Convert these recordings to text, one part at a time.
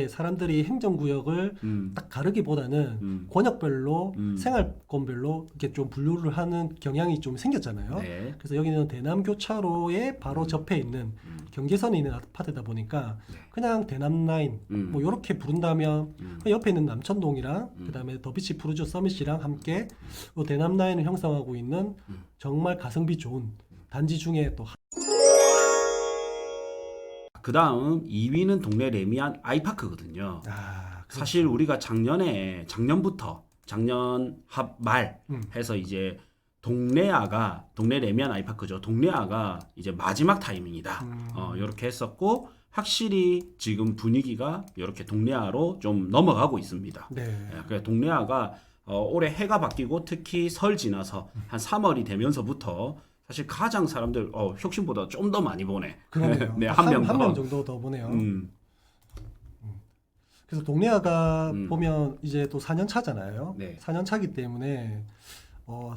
사람들이 행정구역을 딱 가르기보다는 권역별로 생활권별로 이렇게 좀 분류를 하는 경향이 좀 생겼잖아요. 네. 그래서 여기는 대남교차로에 바로 접해 있는 경계선에 있는 아파트다 보니까 그냥 대남라인 뭐 이렇게 부른다면 그 옆에 있는 남천동이랑 그다음에 더비치 푸르지오 서밋이랑 함께 그 대남라인을 형성하고 있는 정말 가성비 좋은 단지 중에 또 그 다음 2위는 동네 레미안 아이파크거든요. 사실 우리가 작년부터 작년 말 해서 이제 동네 레미안 아이파크죠. 동네아가 이제 마지막 타이밍이다. 이렇게 했었고 확실히 지금 분위기가 이렇게 동네아로 좀 넘어가고 있습니다. 네. 그래서 동네아가 올해 해가 바뀌고 특히 설 지나서 한 3월이 되면서부터 사실 가장 사람들 혁신보다 좀 더 많이 보네. 그러네요. 네, 한 명 한 더. 명 정도 더 보네요. 그래서 동네아가 보면 이제 또 4년 차잖아요. 네. 4년 차기 때문에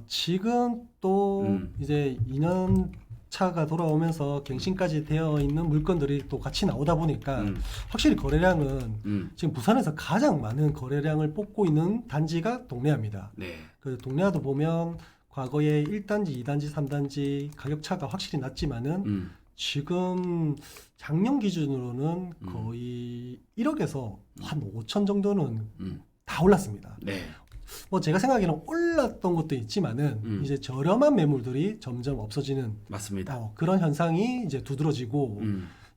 지금 또 이제 2년 차가 돌아오면서 갱신까지 되어 있는 물건들이 또 같이 나오다 보니까 확실히 거래량은 지금 부산에서 가장 많은 거래량을 뽑고 있는 단지가 동네아입니다. 네. 그 동네아도 보면 과거에 1단지, 2단지, 3단지 가격 차가 확실히 낮지만은 지금 작년 기준으로는 거의 1억에서 한 5천 정도는 다 올랐습니다. 네. 뭐 제가 생각에는 올랐던 것도 있지만은 이제 저렴한 매물들이 점점 없어지는 맞습니다. 그런 현상이 이제 두드러지고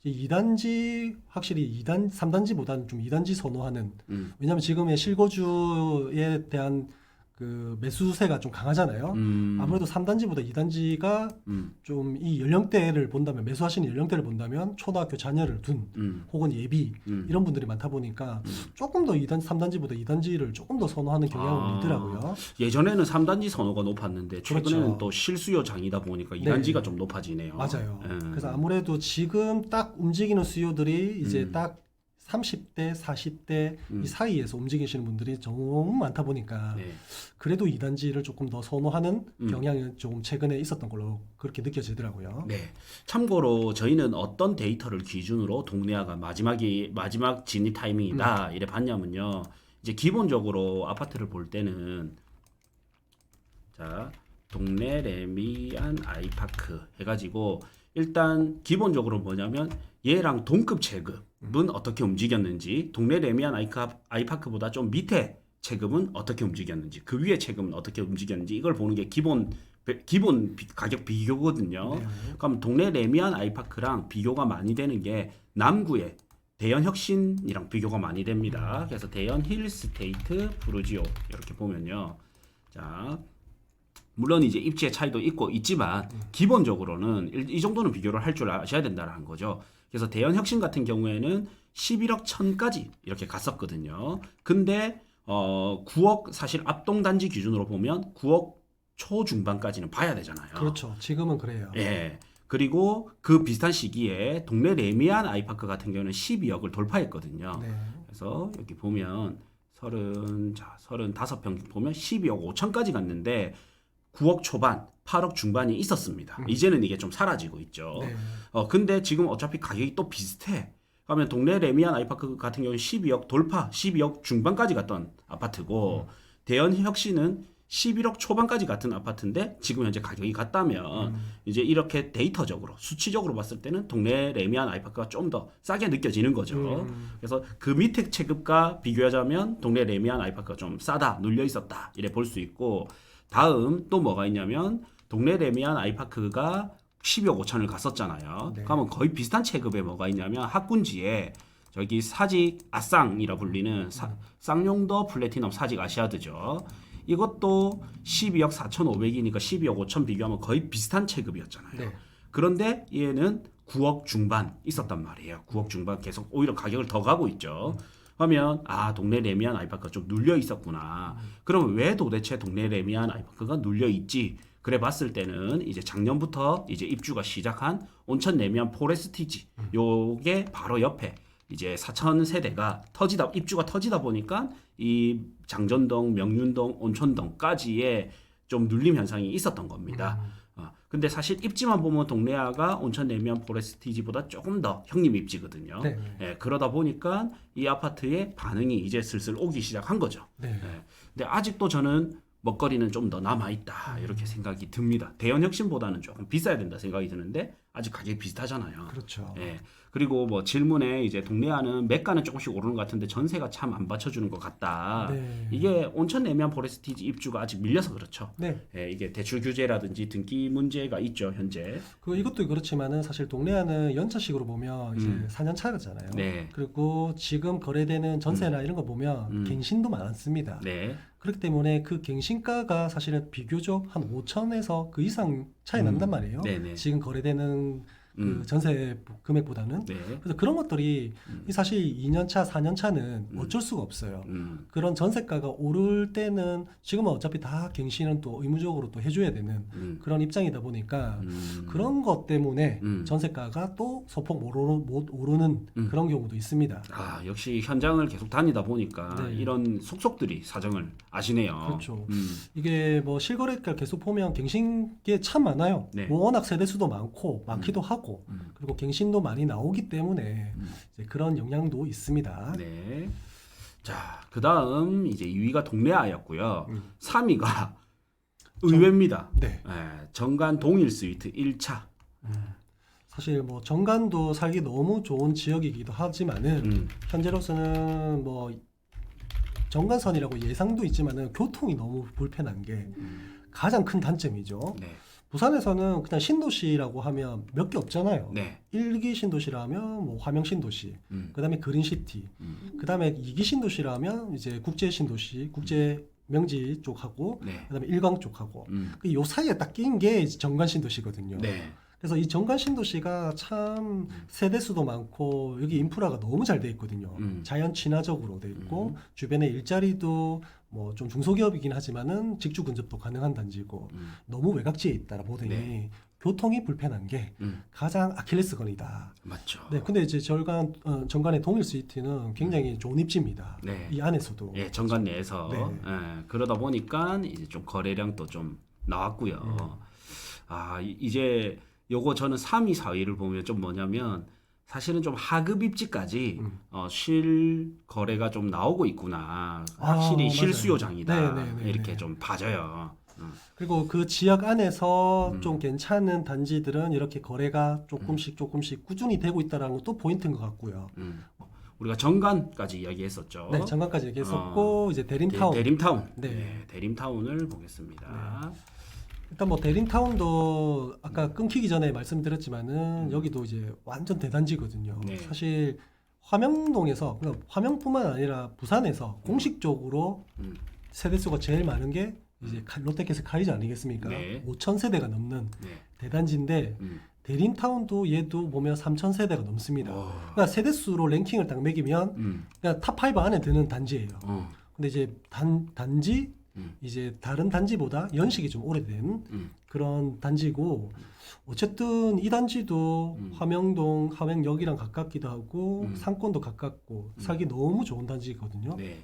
2단지 확실히 3단지보다는 좀 2단지 선호하는 왜냐하면 지금의 실거주에 대한 그 매수세가 좀 강하잖아요. 아무래도 3단지보다 2단지가 좀 이 연령대를 본다면 매수하시는 연령대를 본다면 초등학교 자녀를 둔 혹은 예비 이런 분들이 많다 보니까 조금 더 2단지, 3단지보다 2단지를 조금 더 선호하는 경향은 있더라고요. 예전에는 3단지 선호가 높았는데 최근에는 그렇죠. 또 실수요장이다 보니까 2단지가 네. 좀 높아지네요. 맞아요. 그래서 아무래도 지금 딱 움직이는 수요들이 이제 딱 30대, 40대 이 사이에서 움직이시는 분들이 너무 많다 보니까 네. 그래도 2단지를 조금 더 선호하는 경향이 조금 최근에 있었던 걸로 그렇게 느껴지더라고요. 네. 참고로 저희는 어떤 데이터를 기준으로 동네아가 마지막 진입 타이밍이다 이래 봤냐면요. 이제 기본적으로 아파트를 볼 때는 자 동네 레미안 아이파크 해가지고 일단 기본적으로 뭐냐면 얘랑 동급 체급은 어떻게 움직였는지 동네 레미안 아이파크보다 좀 밑에 체급은 어떻게 움직였는지 그 위에 체급은 어떻게 움직였는지 이걸 보는 게 기본 가격 비교거든요. 네. 그럼 동네 레미안 아이파크랑 비교가 많이 되는 게 남구의 대연 혁신이랑 비교가 많이 됩니다. 그래서 대연 힐스테이트 푸르지오 이렇게 보면요. 자 물론 이제 입지의 차이도 있지만 기본적으로는 이 정도는 비교를 할 줄 아셔야 된다는 거죠. 그래서 대연 혁신 같은 경우에는 11억 1천까지 이렇게 갔었거든요. 근데 9억 사실 압동 단지 기준으로 보면 9억 초중반까지는 봐야 되잖아요. 그렇죠. 지금은 그래요. 예. 그리고 그 비슷한 시기에 동네 레미안 아이파크 같은 경우는 12억을 돌파했거든요. 네. 그래서 여기 보면 35평 보면 12억 5천까지 갔는데 9억 초반, 8억 중반이 있었습니다. 이제는 이게 좀 사라지고 있죠. 네. 근데 지금 어차피 가격이 또 비슷해. 그러면 동네 레미안 아이파크 같은 경우는 12억 돌파, 12억 중반까지 갔던 아파트고 대연 혁신은 11억 초반까지 갔던 아파트인데 지금 현재 가격이 같다면 이제 이렇게 데이터적으로 수치적으로 봤을 때는 동네 레미안 아이파크가 좀 더 싸게 느껴지는 거죠. 그래서 그 밑에 체급과 비교하자면 동네 레미안 아이파크가 좀 싸다, 눌려 있었다 이래 볼 수 있고 다음 또 뭐가 있냐면 동네 레미안 아이파크가 12억 5천을 갔었잖아요. 네. 그러면 거의 비슷한 체급에 뭐가 있냐면 학군지에 저기 사직 아쌍이라 불리는 쌍용더 플래티넘 사직 아시아드죠. 이것도 12억 4,500이니까 12억 5천 비교하면 거의 비슷한 체급이었잖아요. 네. 그런데 얘는 9억 중반 있었단 말이에요. 9억 중반 계속 오히려 가격을 더 가고 있죠. 그러면 동네 레미안 아이파크가 좀 눌려 있었구나. 그러면 왜 도대체 동네 레미안 아이파크가 눌려 있지? 그래 봤을 때는 이제 작년부터 이제 입주가 시작한 온천 레미안 포레스티지 요게 바로 옆에 이제 4천 세대가 입주가 터지다 보니까 이 장전동, 명륜동, 온천동까지의 좀 눌림 현상이 있었던 겁니다. 근데 사실 입지만 보면 동래아가 온천 내면 포레스티지보다 조금 더 형님 입지거든요. 네. 예, 그러다 보니까 이 아파트의 반응이 이제 슬슬 오기 시작한 거죠. 네. 예, 근데 아직도 저는 먹거리는 좀 더 남아있다 이렇게 생각이 듭니다. 대연 혁신보다는 조금 비싸야 된다 생각이 드는데 아직 가격이 비슷하잖아요. 그렇죠. 예. 그리고 뭐 질문에 이제 동래아는 매가는 조금씩 오르는 것 같은데 전세가 참 안 받쳐주는 것 같다. 네. 이게 온천 내면 포레스티지 입주가 아직 밀려서 그렇죠. 네. 예, 이게 대출 규제라든지 등기 문제가 있죠 현재. 이것도 그렇지만은 사실 동래아는 연차식으로 보면 이제 4년 차잖아요. 네. 그리고 지금 거래되는 전세나 이런 거 보면 갱신도 많습니다. 네. 그렇기 때문에 그 갱신가가 사실은 비교적 한 5천에서 그 이상 차이 난단 말이에요. 네네. 지금 거래되는 그 전세 금액보다는. 네. 그래서 그런 것들이 사실 2년차, 4년차는 어쩔 수가 없어요. 그런 전세가가 오를 때는 지금은 어차피 다 갱신은 또 의무적으로 또 해줘야 되는 그런 입장이다 보니까 그런 것 때문에 전세가가 또 소폭 못 오르는 그런 경우도 있습니다. 아 역시 현장을 계속 다니다 보니까 네. 이런 속속들이 사정을 아시네요. 그렇죠. 이게 뭐 실거래가 계속 보면 갱신 게 참 많아요. 네. 뭐 워낙 세대수도 많기도 하고 그리고 갱신도 많이 나오기 때문에 이제 그런 영향도 있습니다. 네. 자, 그 다음 이제 2위가 동래아였고요. 3위가 의외입니다. 네. 예, 정관 동일 스위트 1차. 사실 뭐 정관도 살기 너무 좋은 지역이기도 하지만은 현재로서는 뭐 정관선이라고 예상도 있지만은 교통이 너무 불편한 게 가장 큰 단점이죠. 네. 부산에서는 그냥 신도시라고 하면 몇 개 없잖아요. 네. 1기 신도시라면 뭐 화명 신도시, 그다음에 그린시티, 그다음에 2기 신도시라면 이제 국제 신도시, 국제 명지 쪽하고 네. 그다음에 일광 쪽하고 요 사이에 딱 낀 게 정관 신도시거든요. 네. 그래서 이 정관 신도시가 참 세대수도 많고 여기 인프라가 너무 잘 돼 있거든요. 자연 친화적으로 돼 있고 주변에 일자리도 뭐 좀 중소기업이긴 하지만은 직주 근접도 가능한 단지고 너무 외곽지에 있다라 보더니 네. 교통이 불편한 게 가장 아킬레스건이다. 맞죠. 네, 근데 이제 정관의 동일 스위트는 굉장히 좋은 입지입니다. 네. 이 안에서도. 예, 정관 내에서 네. 예, 그러다 보니까 이제 좀 거래량도 좀 나왔고요. 아 이제 요거 저는 3위, 4위를 보면 좀 뭐냐면 사실은 좀 하급 입지까지 실 거래가 좀 나오고 있구나. 확실히 맞아요. 실수요장이다. 네, 네, 네, 이렇게 네. 좀 봐져요. 그리고 그 지역 안에서 좀 괜찮은 단지들은 이렇게 거래가 조금씩 꾸준히 되고 있다는 것도 포인트인 것 같고요. 우리가 정관까지 이야기했었죠. 네, 정관까지 얘기했었고 이제 대림타운. 대림타운. 네. 네, 대림타운을 보겠습니다. 일단 뭐 대림타운도 아까 끊기기 전에 말씀드렸지만은 여기도 이제 완전 대단지거든요. 네. 사실 화명동에서 그러니까 화명뿐만 아니라 부산에서 공식적으로 세대수가 제일 많은 게 이제 롯데캐슬 카이지 아니겠습니까? 네. 5천 세대가 넘는 네. 대단지인데 대림타운도 얘도 보면 3천 세대가 넘습니다. 오. 그러니까 세대수로 랭킹을 딱 매기면 그냥 탑5 안에 드는 단지예요. 근데 이제 단지 이제 다른 단지보다 연식이 좀 오래된 그런 단지고 어쨌든 이 단지도 화명동, 화명역이랑 가깝기도 하고 상권도 가깝고 살기 너무 좋은 단지거든요. 네.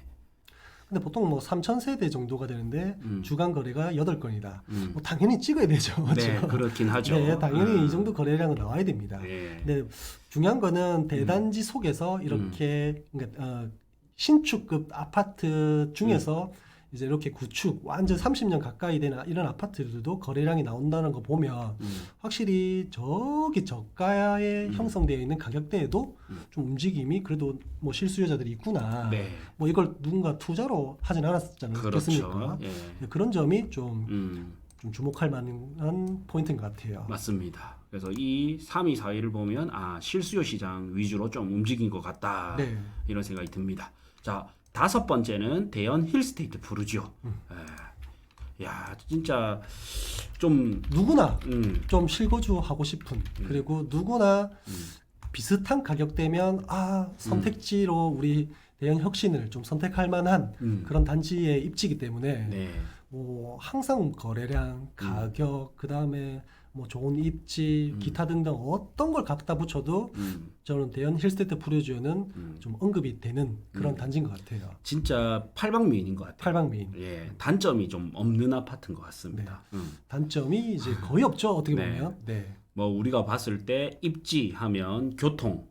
근데 보통 뭐 3천 세대 정도가 되는데 주간 거래가 8건이다. 뭐 당연히 찍어야 되죠. 네, 그렇죠? 그렇긴 하죠. 네, 당연히 이 정도 거래량은 나와야 됩니다. 네. 근데 중요한 거는 대단지 속에서 이렇게 그러니까 신축급 아파트 중에서 이제 이렇게 구축 완전 30년 가까이 되는 이런 아파트들도 거래량이 나온다는 거 보면 확실히 저기 저가에 형성되어 있는 가격대에도 좀 움직임이 그래도 뭐 실수요자들이 있구나. 네. 뭐 이걸 누군가 투자로 하진 않았지 않겠습니까? 그렇죠. 예. 네, 그런 점이 좀 주목할 만한 포인트인 것 같아요. 맞습니다. 그래서 이 3위, 4위를 보면 실수요 시장 위주로 좀 움직인 것 같다. 네. 이런 생각이 듭니다. 자, 5번째는 대연 힐스테이트 푸르지오. 야, 진짜 좀 누구나 좀 실거주 하고 싶은 그리고 누구나 비슷한 가격대면 선택지로 우리 대연 혁신을 좀 선택할 만한 그런 단지의 입지이기 때문에 네. 뭐 항상 거래량, 가격, 그 다음에 뭐 좋은 입지, 기타 등등 어떤 걸 갖다 붙여도 저는 대연 힐스테이트 프루지오는 좀 언급이 되는 그런 단지인 것 같아요. 진짜 팔방미인인 것 같아요. 팔방미인. 예, 단점이 좀 없는 아파트인 것 같습니다. 단점이 이제 거의 없죠. 어떻게 네. 보면. 네. 뭐 우리가 봤을 때 입지하면 교통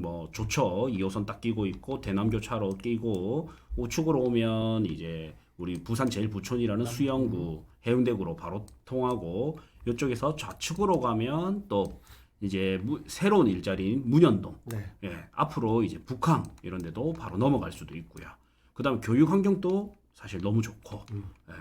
뭐 좋죠. 2호선 딱 끼고 있고 대남교차로 끼고 우측으로 오면 이제 우리 부산 제일 부촌이라는 수영구 해운대구로 바로 통하고 이쪽에서 좌측으로 가면 또 이제 새로운 일자리인 문현동 네. 예, 앞으로 이제 북항 이런 데도 바로 넘어갈 수도 있고요. 그다음에 교육 환경도 사실 너무 좋고 예.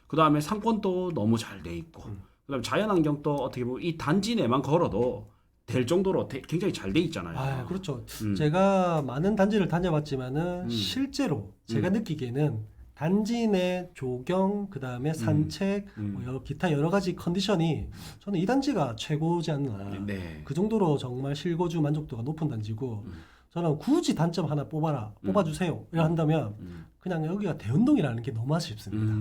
그다음에 상권도 너무 잘 돼 있고 그다음에 자연 환경도 어떻게 보면 이 단지 내만 걸어도 될 정도로 굉장히 잘 돼 있잖아요. 아, 그렇죠. 제가 많은 단지를 다녀봤지만은 실제로 제가 느끼기에는 단지 내 조경, 그 다음에 산책, 뭐 기타 여러 가지 컨디션이 저는 이 단지가 최고지 않나. 네. 그 정도로 정말 실거주 만족도가 높은 단지고 저는 굳이 단점 하나 뽑아주세요. 이라 한다면 그냥 여기가 대운동이라는 게 너무 아쉽습니다.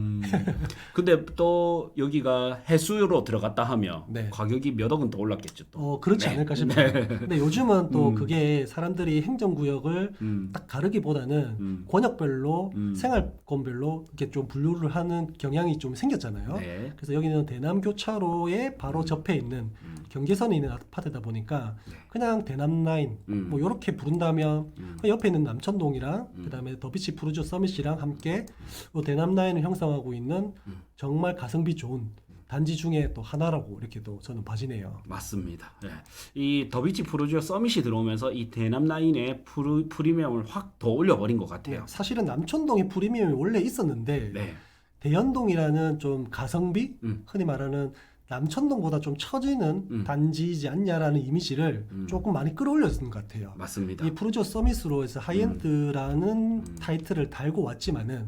근데 또 여기가 해수로 들어갔다 하면 네. 가격이 몇 억은 더 올랐겠죠. 또. 그렇지 네. 않을까 싶어요. 근데 요즘은 또 그게 사람들이 행정구역을 딱 가르기보다는 권역별로 생활권별로 이렇게 좀 분류를 하는 경향이 좀 생겼잖아요. 네. 그래서 여기는 대남교차로에 바로 접해 있는 경계선에 있는 아파트다 보니까 그냥 대남라인 뭐 이렇게 부른다면 그 옆에 있는 남천동이랑 그다음에 더비치 푸르지오 서밋이랑 함께 그 대남라인을 형성하고 있는 정말 가성비 좋은 단지 중에 또 하나라고 이렇게 또 저는 봐지네요. 맞습니다. 네. 이 더비치 푸르지오 서밋이 들어오면서 이 대남 라인의 프리미엄을 확 더 올려버린 것 같아요. 사실은 남천동에 프리미엄이 원래 있었는데 네. 대연동이라는 좀 가성비 흔히 말하는 남천동보다 좀 처지는 단지이지 않냐라는 이미지를 조금 많이 끌어올렸던 것 같아요. 맞습니다. 이 푸르지오 서밋으로 해서 하이엔드라는 타이틀을 달고 왔지만은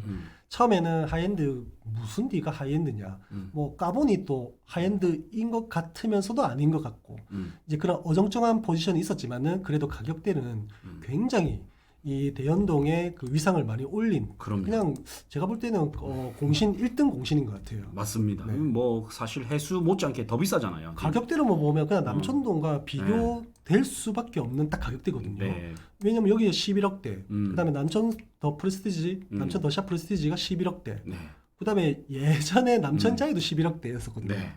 처음에는 하이엔드 무슨 D가 하이엔드냐 뭐 까보니 또 하이엔드인 것 같으면서도 아닌 것 같고 이제 그런 어정쩡한 포지션이 있었지만은 그래도 가격대는 굉장히 이 대연동의 그 위상을 많이 올린 그럼요. 그냥 제가 볼 때는 공신 1등 공신인 것 같아요. 맞습니다. 네. 뭐 사실 해수 못지않게 더 비싸잖아요. 가격대로만 보면 그냥 남천동과 비교될 수밖에 없는 딱 가격대거든요. 네. 왜냐면 여기 11억대, 그다음에 남천 더 프레스티지, 남천 더샵 프레스티지가 11억대, 네. 그다음에 예전에 남천자이도 11억대였었거든요. 네.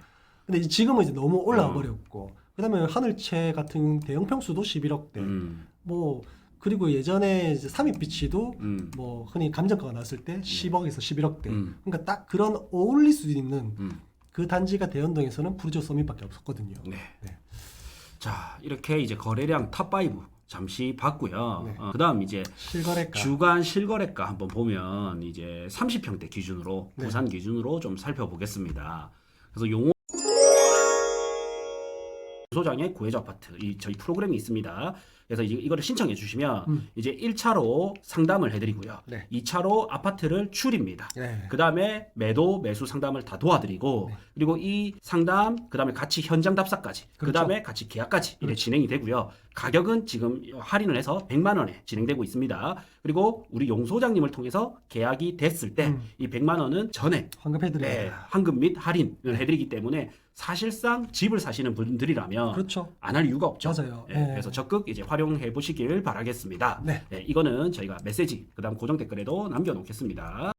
근데 지금은 이제 너무 올라와 버렸고, 그다음에 하늘채 같은 대형 평수도 11억대, 뭐 그리고 예전에 이제 삼익비치도 뭐 흔히 감정가가 나왔을 때 10억에서 11억대, 그러니까 딱 그런 어울릴 수 있는 그 단지가 대연동에서는 푸르지오 서밋밖에 없었거든요. 네. 네. 자, 이렇게 이제 거래량 탑5 잠시 봤고요. 네. 그다음 이제 실거래가 주간 실거래가 한번 보면 이제 30평대 기준으로 네. 부산 기준으로 좀 살펴보겠습니다. 그래서 용호 소장의 구해자 아파트 저희 프로그램이 있습니다. 그래서 이거를 신청해 주시면 이제 1차로 상담을 해드리고요. 네. 2차로 아파트를 추립니다. 네. 그 다음에 매수 상담을 다 도와드리고 네. 그리고 이 상담 그 다음에 같이 현장 답사까지 그 그렇죠. 다음에 같이 계약까지 이렇게 진행이 되고요. 가격은 지금 할인을 해서 100만 원에 진행되고 있습니다. 그리고 우리 용 소장님을 통해서 계약이 됐을 때 이 100만 원은 전액 환급해드려요. 네, 환급 및 할인을 해드리기 때문에 사실상 집을 사시는 분들이라면 그렇죠. 안 할 이유가 없죠. 맞아요. 예, 네. 그래서 적극 이제 활용해 보시길 바라겠습니다. 네. 이거는 저희가 메시지 그다음 고정 댓글에도 남겨놓겠습니다.